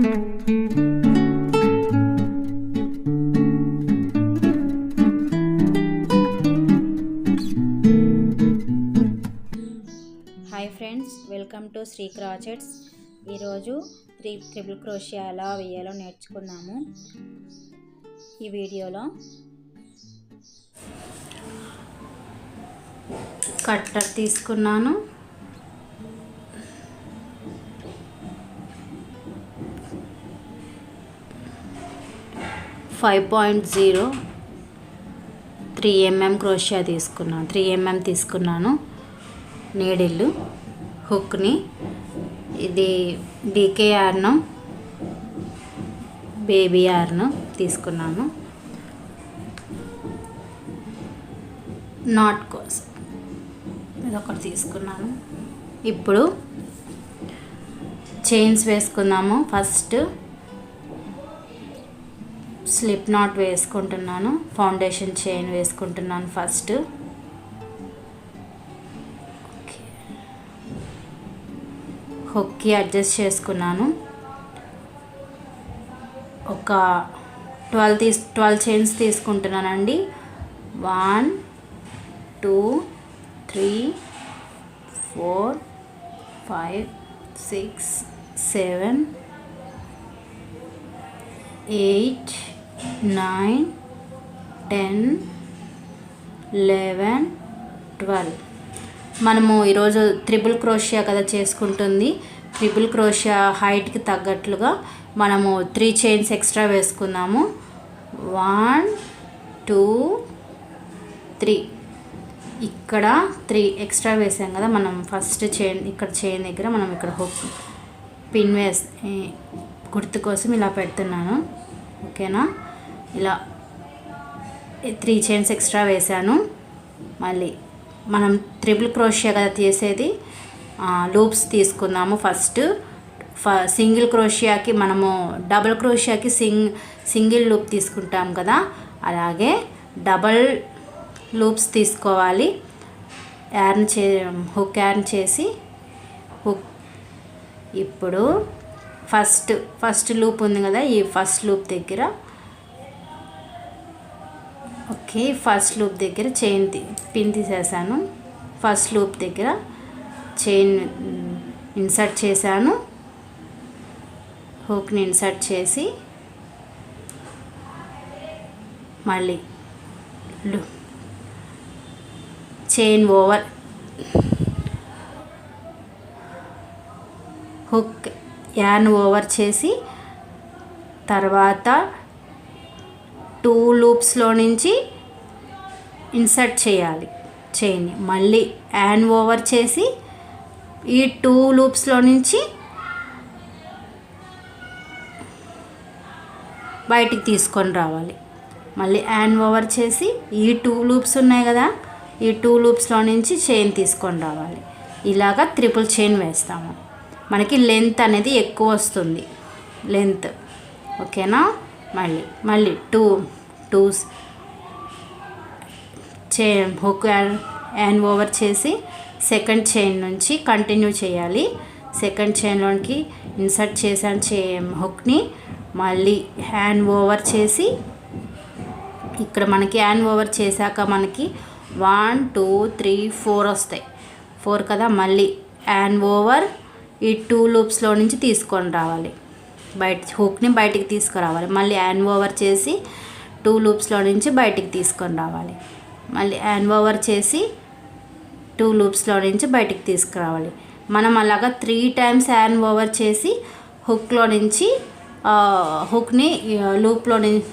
Hi friends, welcome to Sri crochets. ఈరోజు triple క్రోషియా ఎలా వేయాలో నేర్చుకున్నాము. ఈ వీడియోలో కట్టర్ తీసుకున్నాను, .0 3mm క్రోషియా తీసుకున్నాను. 3mm తీసుకున్నాను. నీడిల్లు, హుక్ని, ఇది డీకే యార్న్, బేబీ యార్న్ తీసుకున్నాను. నాట్ కోసం ఇదొకటి తీసుకున్నాను. ఇప్పుడు చైన్స్ వేసుకుందాము. ఫస్ట్ స్లిప్ నాట్ వేసుకుంటున్నాను. ఫౌండేషన్ చైన్ వేసుకుంటున్నాను. ఫస్ట్ హుక్కి అడ్జస్ట్ చేసుకున్నాను. ఒక 12 చైన్స్ తీసుకుంటున్నానండి. 1 2 3 4 5 6 7 8 9 10 11 12. మనము ఈరోజు ట్రిపుల్ క్రోషియా కదా చేసుకుంటుంది. ట్రిపుల్ క్రోషియా హైట్కి తగ్గట్లుగా మనము 3 చైన్స్ ఎక్స్ట్రా వేసుకుందాము. 1 2 3. ఇక్కడ 3 ఎక్స్ట్రా వేసాం కదా. మనం ఫస్ట్ చైన్ ఇక్కడ చైన్ దగ్గర మనం ఇక్కడ హుక్ పిన్ గుర్తు కోసం ఇలా పెడుతున్నాను. ఓకేనా? ఇలా 3 చైన్స్ ఎక్స్ట్రా వేసాను. మళ్ళీ మనం ట్రిపుల్ క్రోషియా కదా చేసేది. లూప్స్ తీసుకుందాము. ఫస్ట్ సింగిల్ క్రోషియాకి మనము డబుల్ క్రోషియాకి సింగిల్ లూప్ తీసుకుంటాం కదా, అలాగే డబల్ లూప్స్ తీసుకోవాలి. హుక్ యార్న్ చేసి హుక్. ఇప్పుడు ఫస్ట్ లూప్ ఉంది కదా, ఈ ఫస్ట్ లూప్ దగ్గర ఫస్ట్ లూప్ దగ్గర చైన్ పిన్ తీసేసాను. ఫస్ట్ లూప్ దగ్గర చైన్ ఇన్సర్ట్ చేశాను. హుక్ని ఇన్సర్ట్ చేసి మళ్ళీ chain over hook yarn over చేసి తర్వాత 2 లూప్స్లో నుంచి ఇన్సర్ట్ చేయాలి చైన్ని. మళ్ళీ యార్న్ ఓవర్ చేసి ఈ 2 లూప్స్లో నుంచి బయటికి తీసుకొని రావాలి. మళ్ళీ యార్న్ ఓవర్ చేసి ఈ 2 లూప్స్ ఉన్నాయి కదా, ఈ 2 లూప్స్లో నుంచి చైన్ తీసుకొని రావాలి. ఇలాగా ట్రిపుల్ చైన్ వేస్తాము. మనకి లెంత్ అనేది ఎక్కువ వస్తుంది. లెంత్ ఓకేనా? మళ్ళీ 2 చైన్ హుక్ యార్న్ ఓవర్ చేసి సెకండ్ చైన్ నుంచి కంటిన్యూ చేయాలి. సెకండ్ చైన్లోనికి ఇన్సర్ట్ చేసాను హుక్ని. మళ్ళీ హ్యాండ్ ఓవర్ చేసి ఇక్కడ మనకి హ్యాండ్ ఓవర్ చేశాక మనకి 1 2 3 4 వస్తాయి. 4 కదా. మళ్ళీ హ్యాండ్ ఓవర్ ఈ 2 లూప్స్లో నుంచి తీసుకొని రావాలి. హుక్ని బయటికి తీసుకురావాలి. మళ్ళీ హ్యాండ్ ఓవర్ చేసి 2 లూప్స్లో నుంచి బయటికి తీసుకొని రావాలి. మళ్ళీ హ్యాండ్ ఓవర్ చేసి 2 లూప్స్లో నుంచి బయటికి తీసుకురావాలి. మనం అలాగా 3 టైమ్స్ హ్యాండ్ ఓవర్ చేసి హుక్లో నుంచి హుక్ని లూప్లో నుంచి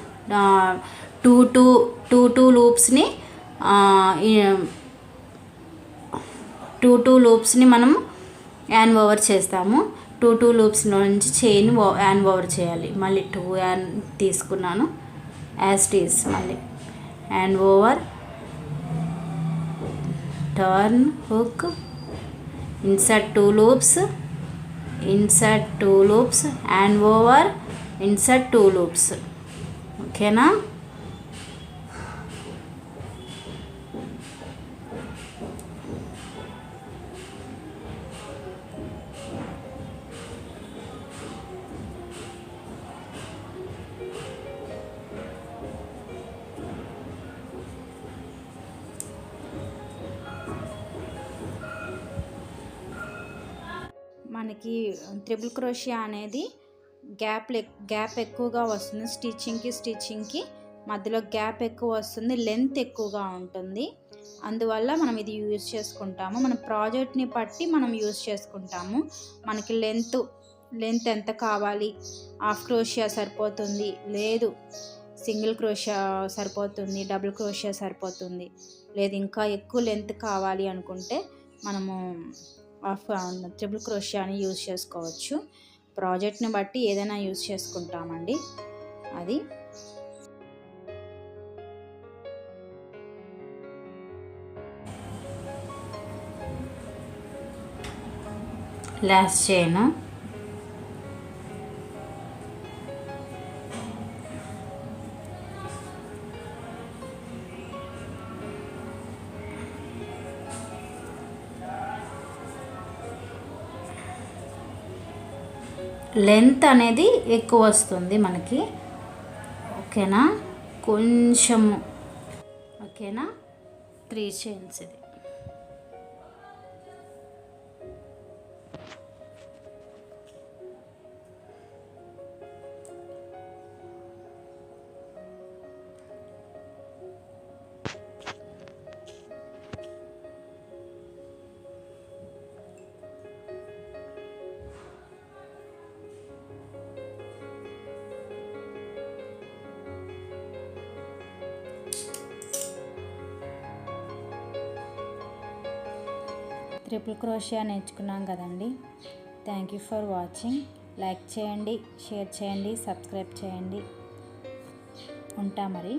2 లూప్స్ని 2 లూప్స్ని మనం హ్యాండ్ ఓవర్ చేస్తాము. 2 లూప్స్లో నుంచి చైన్ హ్యాండ్ ఓవర్ చేయాలి. మళ్ళీ 2 హ్యాండ్ తీసుకున్నాను. యాజ్ ఇట్ ఈస్ మళ్ళీ hand over, turn hook, insert 2 loops, hand over, insert 2 loops. ఓకేనా? మనకి ట్రిపుల్ క్రోషియా అనేది గ్యాప్ ఎక్కువగా వస్తుంది. స్టిచ్చింగ్కి మధ్యలో గ్యాప్ ఎక్కువ వస్తుంది, లెంత్ ఎక్కువగా ఉంటుంది. అందువల్ల మనం ఇది యూజ్ చేసుకుంటాము. మన ప్రాజెక్ట్ని బట్టి మనం యూజ్ చేసుకుంటాము. మనకి లెంత్ ఎంత కావాలి, హాఫ్ క్రోషియా సరిపోతుంది, లేదు సింగిల్ క్రోషియా సరిపోతుంది, డబుల్ క్రోషియా సరిపోతుంది, లేదు ఇంకా ఎక్కువ లెంత్ కావాలి అనుకుంటే మనము ట్రిపుల్ క్రోషియాని యూజ్ చేసుకోవచ్చు. ప్రాజెక్ట్ని బట్టి ఏదైనా యూజ్ చేసుకుంటామండి. అది లాస్ట్ చైన్. లెంత్ అనేది ఎక్కువ వస్తుంది మనకి, ఓకేనా? కొంచెము, ఓకేనా? 3 చైన్స్ ఇది. ట్రిపుల్ క్రోషియా నేర్చుకున్నాం కదండి. Thank you for watching. Like చేయండి, షేర్ చేయండి, సబ్స్క్రైబ్ చేయండి. ఉంటా మరి.